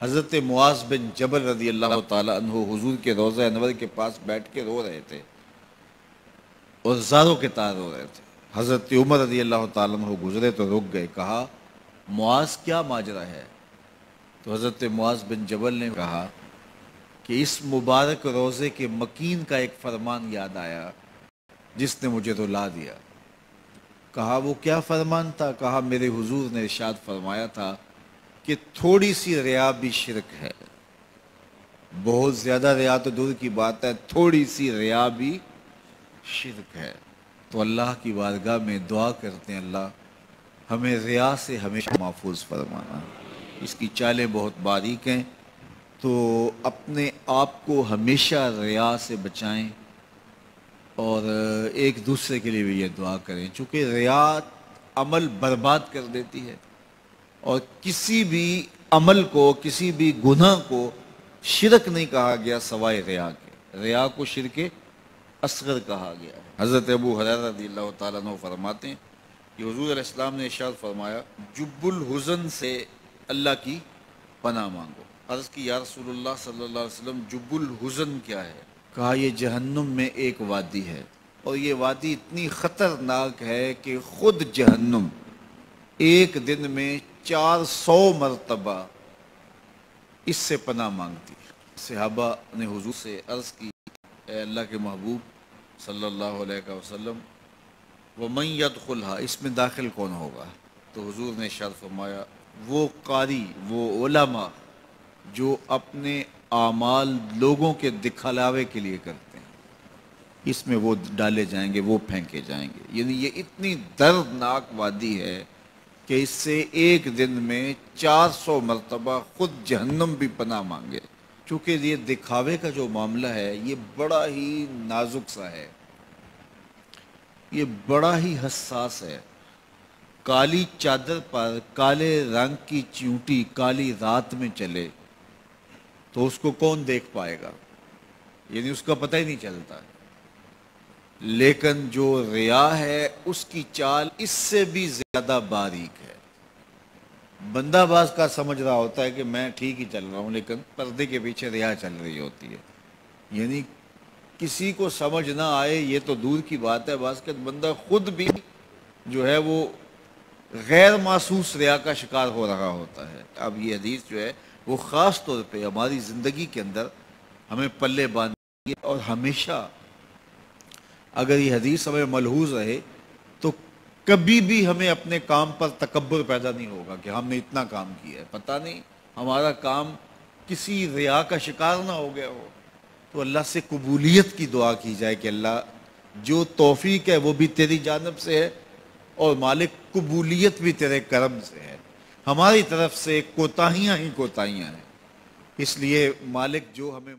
حضرت معاذ بن جبل رضی اللہ تعالیٰ عنہ حضور کے روضہ انور کے پاس بیٹھ کے رو رہے تھے اور زاروں کے تار رو رہے تھے۔ حضرت عمر رضی اللہ تعالیٰ عنہ گزرے تو رک گئے، کہا معاذ کیا ماجرا ہے؟ تو حضرت معاذ بن جبل نے کہا کہ اس مبارک روضے کے مکین کا ایک فرمان یاد آیا جس نے مجھے رلا دیا۔ کہا وہ کیا فرمان تھا؟ کہا میرے حضور نے ارشاد فرمایا تھا کہ تھوڑی سی ریا بھی شرک ہے، بہت زیادہ ریا تو دور کی بات ہے، تھوڑی سی ریا بھی شرک ہے۔ تو اللہ کی بارگاہ میں دعا کرتے ہیں، اللہ ہمیں ریا سے ہمیشہ محفوظ فرمانا۔ اس کی چالیں بہت باریک ہیں، تو اپنے آپ کو ہمیشہ ریا سے بچائیں اور ایک دوسرے کے لیے بھی یہ دعا کریں، چونکہ ریا عمل برباد کر دیتی ہے، اور کسی بھی عمل کو، کسی بھی گناہ کو شرک نہیں کہا گیا سوائے ریا کے، ریا کو شرک اصغر کہا گیا ہے۔ حضرت ابو ہریرہ رضی اللہ تعالیٰ عنہ فرماتے ہیں کہ حضور علیہ السلام نے ارشاد فرمایا جب الحزن سے اللہ کی پناہ مانگو۔ عرض کی یا رسول اللہ صلی اللہ علیہ وسلم جب الحزن کیا ہے؟ کہا یہ جہنم میں ایک وادی ہے، اور یہ وادی اتنی خطرناک ہے کہ خود جہنم ایک دن میں 400 مرتبہ اس سے پناہ مانگتی ہے۔ صحابہ نے حضور سے عرض کی اے اللہ کے محبوب صلی اللہ علیہ وسلم وَمَنْ يَدْخُلْهَا، اس میں داخل کون ہوگا؟ تو حضور نے ارشاد فرمایا وہ قاری، وہ علماء جو اپنے اعمال لوگوں کے دکھلاوے کے لیے کرتے ہیں، اس میں وہ ڈالے جائیں گے، وہ پھینکے جائیں گے۔ یعنی یہ اتنی دردناک وادی ہے کہ اس سے ایک دن میں 400 مرتبہ خود جہنم بھی پناہ مانگے، چونکہ یہ دکھاوے کا جو معاملہ ہے یہ بڑا ہی نازک سا ہے، یہ بڑا ہی حساس ہے۔ کالی چادر پر کالے رنگ کی چیونٹی کالی رات میں چلے تو اس کو کون دیکھ پائے گا؟ یعنی اس کا پتہ ہی نہیں چلتا، لیکن جو ریا ہے اس کی چال اس سے بھی زیادہ باریک ہے۔ بندہ باز کا سمجھ رہا ہوتا ہے کہ میں ٹھیک ہی چل رہا ہوں، لیکن پردے کے پیچھے ریا چل رہی ہوتی ہے۔ یعنی کسی کو سمجھ نہ آئے یہ تو دور کی بات ہے، بعض کا بندہ خود بھی جو ہے وہ غیر محسوس ریا کا شکار ہو رہا ہوتا ہے۔ اب یہ حدیث جو ہے وہ خاص طور پہ ہماری زندگی کے اندر ہمیں پلے باندھے، اور ہمیشہ اگر یہ حدیث ہمیں ملحوظ رہے تو کبھی بھی ہمیں اپنے کام پر تکبر پیدا نہیں ہوگا کہ ہم نے اتنا کام کیا ہے، پتہ نہیں ہمارا کام کسی ریا کا شکار نہ ہو گیا ہو۔ تو اللہ سے قبولیت کی دعا کی جائے کہ اللہ جو توفیق ہے وہ بھی تیری جانب سے ہے، اور مالک قبولیت بھی تیرے کرم سے ہے، ہماری طرف سے کوتاہیاں ہی کوتاہیاں ہیں، اس لیے مالک جو ہمیں